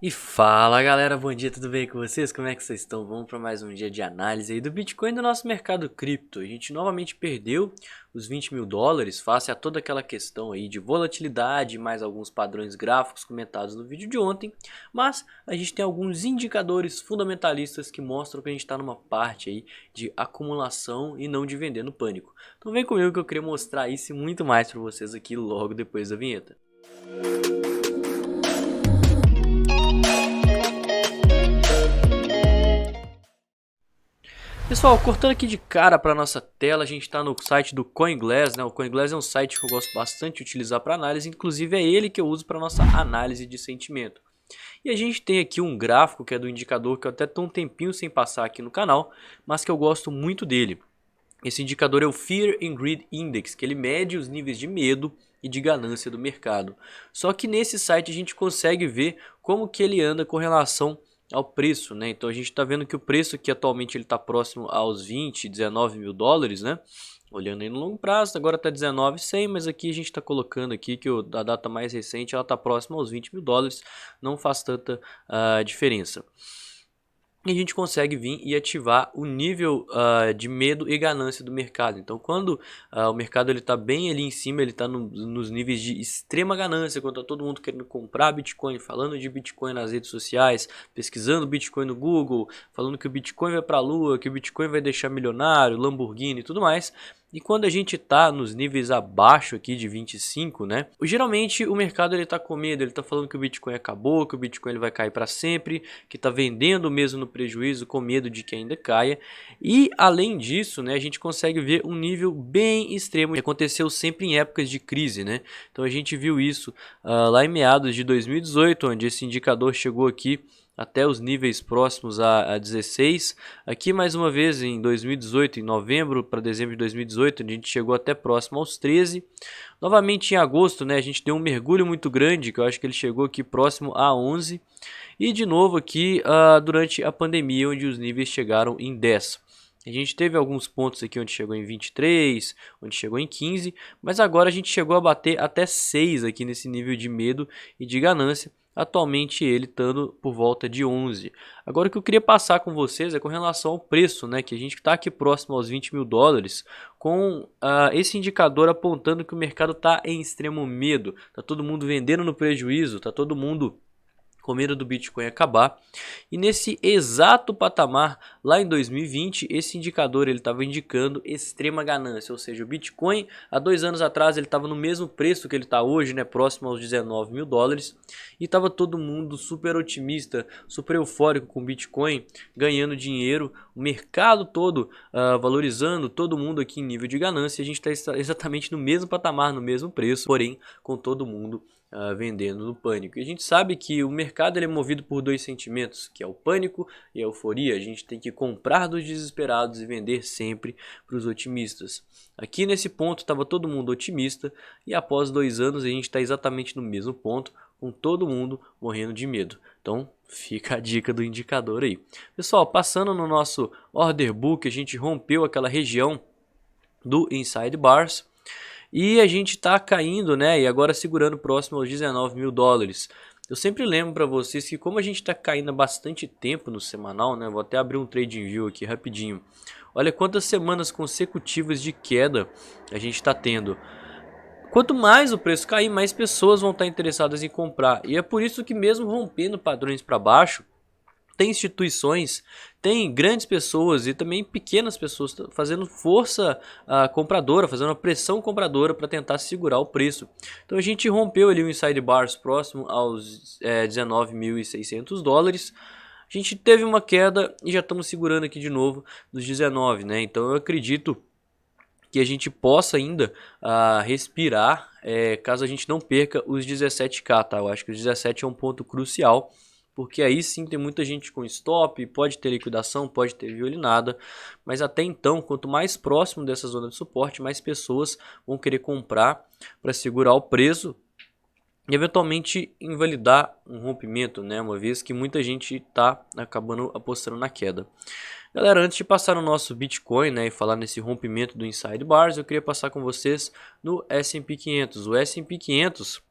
E fala galera, bom dia, tudo bem com vocês? Como é que vocês estão? Vamos para mais um dia de análise aí do Bitcoin e do nosso mercado cripto. A gente novamente perdeu os 20 mil dólares face a toda aquela questão aí de volatilidade, mais alguns padrões gráficos comentados no vídeo de ontem. Mas a gente tem alguns indicadores fundamentalistas que mostram que a gente está numa parte aí de acumulação e não de vender no pânico. Então vem comigo que eu queria mostrar isso e muito mais para vocês aqui logo depois da vinheta. Pessoal, cortando aqui de cara para nossa tela, a gente está no site do CoinGlass, né? O CoinGlass é um site que eu gosto bastante de utilizar para análise, inclusive é ele que eu uso para nossa análise de sentimento. E a gente tem aqui um gráfico que é do indicador que eu até estou um tempinho sem passar aqui no canal, mas que eu gosto muito dele. Esse indicador é o Fear and Greed Index, que ele mede os níveis de medo e de ganância do mercado. Só que nesse site a gente consegue ver como que ele anda com relação ao preço, né? Então a gente está vendo que o preço aqui atualmente ele está próximo aos 19 mil dólares, né? Olhando aí no longo prazo, agora está 19,100, mas aqui a gente está colocando aqui que a data mais recente ela está próxima aos 20 mil dólares, não faz tanta diferença. E a gente consegue vir e ativar o nível de medo e ganância do mercado. Então quando o mercado está bem ali em cima, ele está nos níveis de extrema ganância, quando está todo mundo querendo comprar Bitcoin, falando de Bitcoin nas redes sociais, pesquisando Bitcoin no Google, falando que o Bitcoin vai para a lua, que o Bitcoin vai deixar milionário, Lamborghini e tudo mais. E quando a gente está nos níveis abaixo aqui de 25, né? Geralmente o mercado ele tá com medo, ele tá falando que o Bitcoin acabou, que o Bitcoin ele vai cair para sempre, que tá vendendo mesmo no prejuízo com medo de que ainda caia. E além disso, né, a gente consegue ver um nível bem extremo que aconteceu sempre em épocas de crise, né? Então a gente viu isso lá em meados de 2018, onde esse indicador chegou aqui até os níveis próximos a 16. Aqui mais uma vez em 2018, em novembro para dezembro de 2018, a gente chegou até próximo aos 13. Novamente em agosto, né, a gente deu um mergulho muito grande, que eu acho que ele chegou aqui próximo a 11. E de novo aqui durante a pandemia, onde os níveis chegaram em 10. A gente teve alguns pontos aqui onde chegou em 23, onde chegou em 15, mas agora a gente chegou a bater até 6 aqui nesse nível de medo e de ganância. Atualmente ele estando por volta de 11. Agora o que eu queria passar com vocês é com relação ao preço, né? Que a gente está aqui próximo aos 20 mil dólares, com esse indicador apontando que o mercado está em extremo medo. Está todo mundo vendendo no prejuízo, está todo mundo com medo do Bitcoin acabar. E nesse exato patamar, lá em 2020, esse indicador ele estava indicando extrema ganância, ou seja, o Bitcoin há 2 anos atrás ele estava no mesmo preço que ele está hoje, né, próximo aos 19 mil dólares, e estava todo mundo super otimista, super eufórico com o Bitcoin, ganhando dinheiro, o mercado todo valorizando, todo mundo aqui em nível de ganância, a gente está exatamente no mesmo patamar, no mesmo preço, porém com todo mundo vendendo no pânico. E a gente sabe que o mercado ele é movido por dois sentimentos, que é o pânico e a euforia. A gente tem que comprar dos desesperados e vender sempre para os otimistas. Aqui nesse ponto estava todo mundo otimista e após 2 anos a gente está exatamente no mesmo ponto, com todo mundo morrendo de medo. Então fica a dica do indicador aí. Pessoal, passando no nosso order book, a gente rompeu aquela região do Inside Bars. E a gente está caindo, né? E agora segurando próximo aos 19 mil dólares. Eu sempre lembro para vocês que como a gente está caindo há bastante tempo no semanal, né? Vou até abrir um TradingView aqui rapidinho. Olha quantas semanas consecutivas de queda a gente está tendo. Quanto mais o preço cair, mais pessoas vão estar interessadas em comprar. E é por isso que mesmo rompendo padrões para baixo, tem instituições, tem grandes pessoas e também pequenas pessoas fazendo força compradora, fazendo uma pressão compradora para tentar segurar o preço. Então a gente rompeu ali o inside bars próximo aos 19.600 dólares. A gente teve uma queda e já estamos segurando aqui de novo nos 19, né? Então eu acredito que a gente possa ainda respirar caso a gente não perca os 17k, tá? Eu acho que os 17 é um ponto crucial, porque aí sim tem muita gente com stop, pode ter liquidação, pode ter violinada, mas até então, quanto mais próximo dessa zona de suporte, mais pessoas vão querer comprar para segurar o preço e eventualmente invalidar um rompimento, né? Uma vez que muita gente está acabando apostando na queda. Galera, antes de passar no nosso Bitcoin, né, e falar nesse rompimento do Inside Bars, eu queria passar com vocês no S&P 500. O S&P 500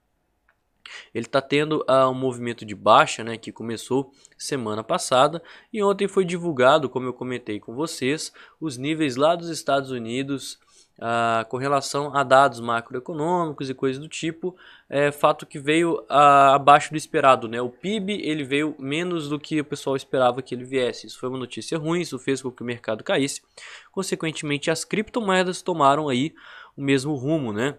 Ele está tendo um movimento de baixa, né, que começou semana passada, e ontem foi divulgado, como eu comentei com vocês, os níveis lá dos Estados Unidos com relação a dados macroeconômicos e coisas do tipo, fato que veio abaixo do esperado, né? O PIB ele veio menos do que o pessoal esperava que ele viesse. Isso foi uma notícia ruim, isso fez com que o mercado caísse. Consequentemente, as criptomoedas tomaram aí o mesmo rumo, né?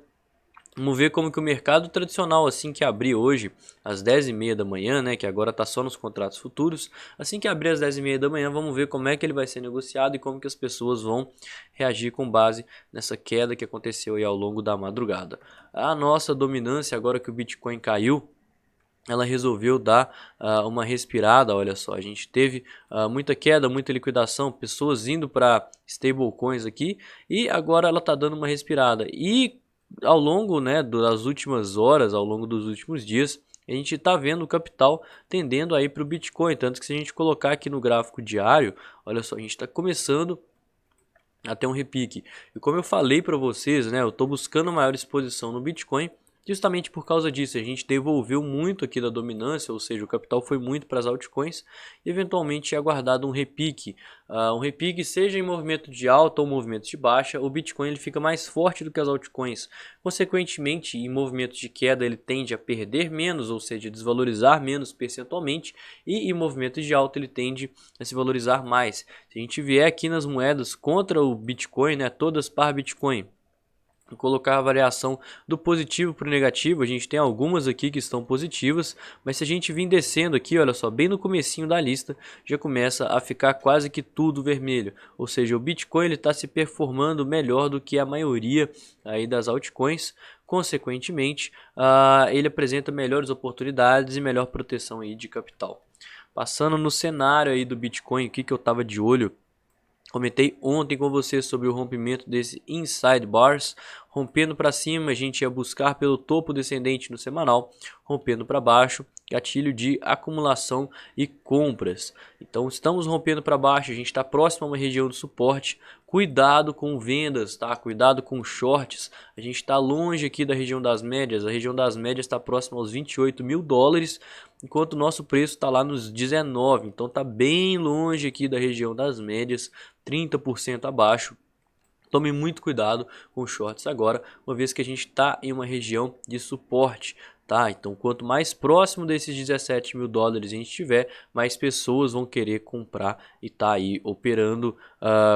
Vamos ver como que o mercado tradicional, assim que abrir hoje, às 10h30 da manhã, né, que agora está só nos contratos futuros, assim que abrir às 10h30 da manhã, vamos ver como é que ele vai ser negociado e como que as pessoas vão reagir com base nessa queda que aconteceu aí ao longo da madrugada. A nossa dominância, agora que o Bitcoin caiu, ela resolveu dar uma respirada. Olha só, a gente teve muita queda, muita liquidação, pessoas indo para stablecoins aqui, e agora ela está dando uma respirada. E ao longo, né, das últimas horas, ao longo dos últimos dias, a gente está vendo o capital tendendo aí para o Bitcoin, tanto que se a gente colocar aqui no gráfico diário, olha só, a gente está começando a ter um repique. E como eu falei para vocês, né, eu estou buscando maior exposição no Bitcoin, justamente por causa disso. A gente devolveu muito aqui da dominância, ou seja, o capital foi muito para as altcoins e eventualmente é aguardado um repique. Um repique seja em movimento de alta ou movimento de baixa, o Bitcoin ele fica mais forte do que as altcoins. Consequentemente, em movimentos de queda ele tende a perder menos, ou seja, desvalorizar menos percentualmente, e em movimentos de alta ele tende a se valorizar mais. Se a gente vier aqui nas moedas contra o Bitcoin, né, todas par Bitcoin, colocar a variação do positivo para o negativo, a gente tem algumas aqui que estão positivas, mas se a gente vir descendo aqui, olha só, bem no comecinho da lista, já começa a ficar quase que tudo vermelho, ou seja, o Bitcoin está se performando melhor do que a maioria aí das altcoins. Consequentemente, ele apresenta melhores oportunidades e melhor proteção aí de capital. Passando no cenário aí do Bitcoin, o que eu estava de olho, comentei ontem com você sobre o rompimento desse inside bars. Rompendo para cima, a gente ia buscar pelo topo descendente no semanal, rompendo para baixo, gatilho de acumulação e compras. Então estamos rompendo para baixo, a gente está próximo a uma região de suporte. Cuidado com vendas, tá? Cuidado com shorts. A gente está longe aqui da região das médias. A região das médias está próxima aos 28 mil dólares, enquanto o nosso preço está lá nos 19. Então está bem longe aqui da região das médias, 30% abaixo. Tome muito cuidado com os shorts agora, uma vez que a gente está em uma região de suporte. Tá, então quanto mais próximo desses 17 mil dólares a gente tiver, mais pessoas vão querer comprar e tá aí operando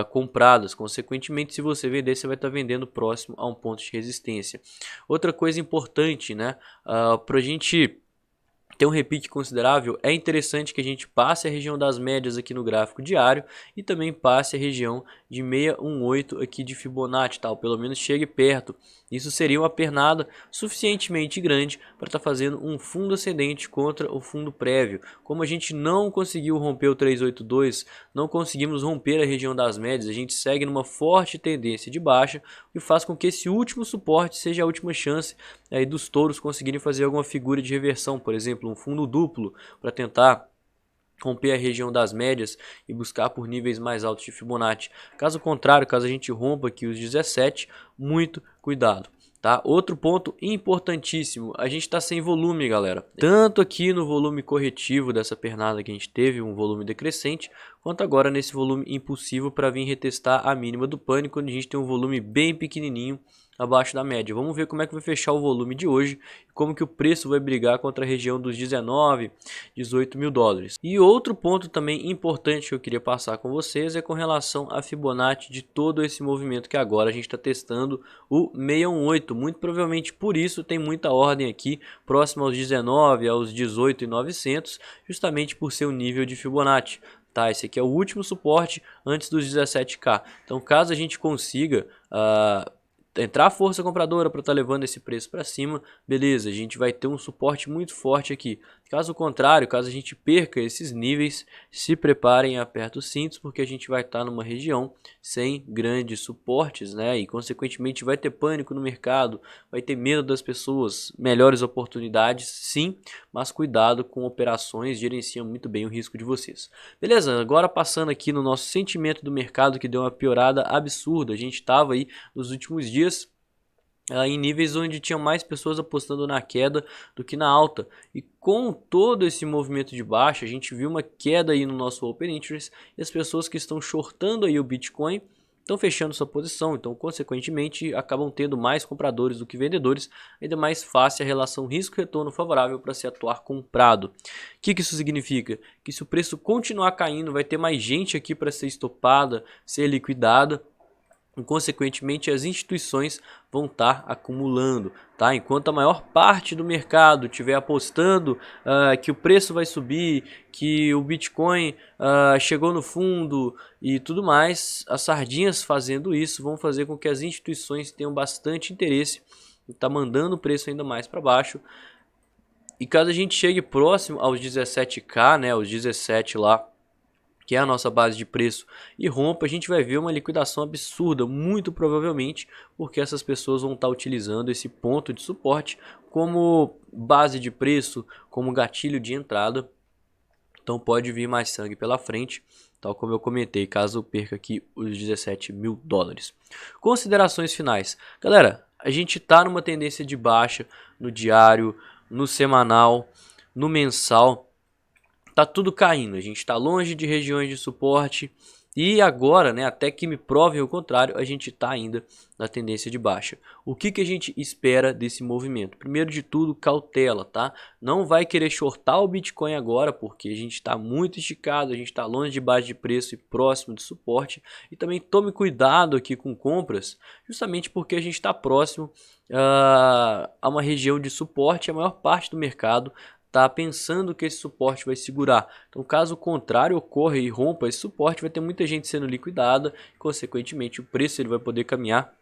compradas. Consequentemente, se você vender, você vai estar vendendo próximo a um ponto de resistência. Outra coisa importante, né, para a gente tem um repique considerável, é interessante que a gente passe a região das médias aqui no gráfico diário e também passe a região de 618 aqui de Fibonacci, tal, pelo menos chegue perto. Isso seria uma pernada suficientemente grande para estar fazendo um fundo ascendente contra o fundo prévio. Como a gente não conseguiu romper o 382, não conseguimos romper a região das médias, a gente segue numa forte tendência de baixa, e faz com que esse último suporte seja a última chance aí dos touros conseguirem fazer alguma figura de reversão, por exemplo, um fundo duplo para tentar romper a região das médias e buscar por níveis mais altos de Fibonacci. Caso contrário, caso a gente rompa aqui os 17, muito cuidado. Tá? Outro ponto importantíssimo, a gente está sem volume, galera. Tanto aqui no volume corretivo dessa pernada que a gente teve, um volume decrescente, quanto agora nesse volume impulsivo para vir retestar a mínima do pânico, onde a gente tem um volume bem pequenininho abaixo da média. Vamos ver como é que vai fechar o volume de hoje e como que o preço vai brigar contra a região dos 19, 18 mil dólares. E outro ponto também importante que eu queria passar com vocês é com relação a Fibonacci de todo esse movimento que agora a gente está testando o 618. Muito provavelmente por isso tem muita ordem aqui próximo aos 19, aos 18.900, justamente por ser o nível de Fibonacci. Tá, esse aqui é o último suporte antes dos 17k. Então caso a gente consiga entrar a força compradora para estar levando esse preço para cima, beleza, a gente vai ter um suporte muito forte aqui. Caso contrário, caso a gente perca esses níveis, se preparem e apertem os cintos, porque a gente vai estar numa região sem grandes suportes, né? E consequentemente vai ter pânico no mercado, vai ter medo das pessoas, melhores oportunidades, sim, mas cuidado com operações, gerenciam muito bem o risco de vocês. Beleza, agora passando aqui no nosso sentimento do mercado, que deu uma piorada absurda. A gente estava aí nos últimos dias em níveis onde tinha mais pessoas apostando na queda do que na alta. E com todo esse movimento de baixa, a gente viu uma queda aí no nosso Open Interest e as pessoas que estão shortando aí o Bitcoin estão fechando sua posição, então consequentemente acabam tendo mais compradores do que vendedores, ainda mais fácil a relação risco-retorno favorável para se atuar comprado. O que isso significa? Que se o preço continuar caindo, vai ter mais gente aqui para ser estopada, ser liquidada, e, consequentemente, as instituições vão estar acumulando, tá? Enquanto a maior parte do mercado estiver apostando que o preço vai subir, que o Bitcoin chegou no fundo e tudo mais, as sardinhas fazendo isso vão fazer com que as instituições tenham bastante interesse em estar mandando o preço ainda mais para baixo. E caso a gente chegue próximo aos 17k, né, aos 17 lá, que é a nossa base de preço, e rompa, a gente vai ver uma liquidação absurda, muito provavelmente, porque essas pessoas vão estar utilizando esse ponto de suporte como base de preço, como gatilho de entrada. Então pode vir mais sangue pela frente, tal como eu comentei, caso eu perca aqui os 17 mil dólares. Considerações finais. Galera, a gente está numa tendência de baixa no diário, no semanal, no mensal. Tá tudo caindo, a gente está longe de regiões de suporte e agora, né, até que me provem o contrário, a gente está ainda na tendência de baixa. O que a gente espera desse movimento? Primeiro de tudo, cautela, tá? Não vai querer shortar o Bitcoin agora, porque a gente está muito esticado, a gente está longe de base de preço e próximo de suporte. E também tome cuidado aqui com compras, justamente porque a gente está próximo a uma região de suporte. A maior parte do mercado tá pensando que esse suporte vai segurar. Então, caso o contrário ocorra e rompa esse suporte, vai ter muita gente sendo liquidada, e, consequentemente, o preço ele vai poder caminhar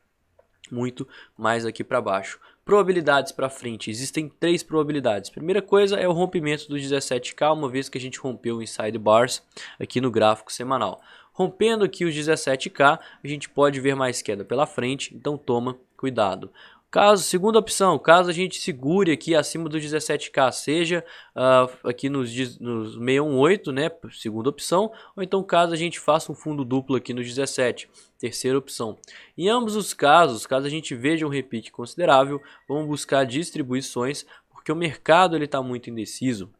muito mais aqui para baixo. Probabilidades para frente, existem 3 probabilidades. Primeira coisa é o rompimento dos 17k, uma vez que a gente rompeu o inside bars aqui no gráfico semanal. Rompendo aqui os 17k, a gente pode ver mais queda pela frente, então toma cuidado. Segunda opção, caso a gente segure aqui acima dos 17k, seja aqui nos 618, né, segunda opção, ou então caso a gente faça um fundo duplo aqui nos 17, terceira opção. Em ambos os casos, caso a gente veja um repique considerável, vamos buscar distribuições, porque o mercado está muito indeciso.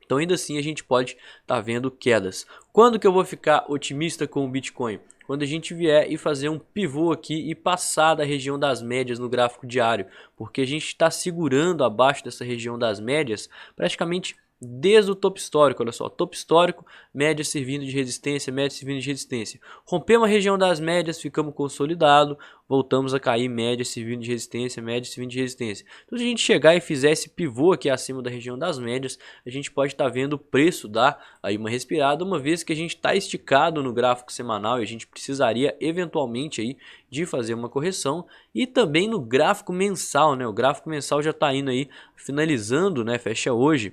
Então ainda assim a gente pode estar vendo quedas. Quando que eu vou ficar otimista com o Bitcoin? Quando a gente vier e fazer um pivô aqui e passar da região das médias no gráfico diário, porque a gente está segurando abaixo dessa região das médias praticamente desde o topo histórico. Olha só, topo histórico, média servindo de resistência, média servindo de resistência. Rompemos a região das médias, ficamos consolidados, voltamos a cair, média servindo de resistência, média servindo de resistência. Então se a gente chegar e fizer esse pivô aqui acima da região das médias, a gente pode estar vendo o preço dar aí uma respirada, uma vez que a gente está esticado no gráfico semanal e a gente precisaria eventualmente aí de fazer uma correção, e também no gráfico mensal, né? O gráfico mensal já está indo aí finalizando, né? Fecha hoje.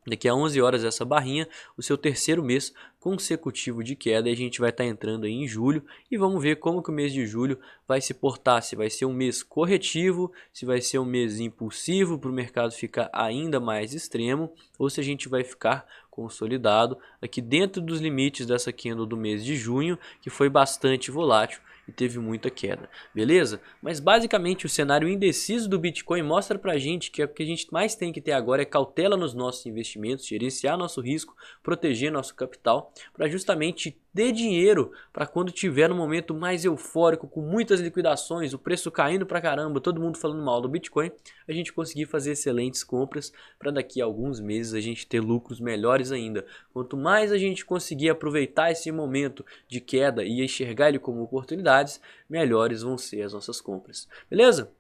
Daqui a 11 horas essa barrinha, o seu terceiro mês consecutivo de queda, e a gente vai estar entrando aí em julho e vamos ver como que o mês de julho vai se portar, se vai ser um mês corretivo, se vai ser um mês impulsivo para o mercado ficar ainda mais extremo, ou se a gente vai ficar consolidado aqui dentro dos limites dessa candle do mês de junho, que foi bastante volátil e teve muita queda, beleza? Mas basicamente o cenário indeciso do Bitcoin mostra pra gente que o que a gente mais tem que ter agora é cautela nos nossos investimentos, gerenciar nosso risco, proteger nosso capital, para justamente ter dinheiro para quando tiver um momento mais eufórico, com muitas liquidações, o preço caindo pra caramba, todo mundo falando mal do Bitcoin, a gente conseguir fazer excelentes compras para daqui a alguns meses a gente ter lucros melhores ainda. Quanto mais a gente conseguir aproveitar esse momento de queda e enxergar ele como oportunidades, melhores vão ser as nossas compras. Beleza?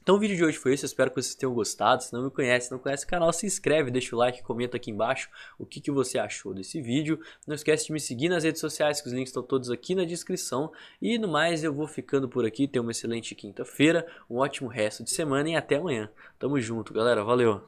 Então o vídeo de hoje foi esse, eu espero que vocês tenham gostado. Se não me conhece, não conhece o canal, se inscreve, deixa o like, comenta aqui embaixo o que você achou desse vídeo. Não esquece de me seguir nas redes sociais, que os links estão todos aqui na descrição. E no mais, eu vou ficando por aqui, tenha uma excelente quinta-feira, um ótimo resto de semana e até amanhã. Tamo junto, galera, valeu!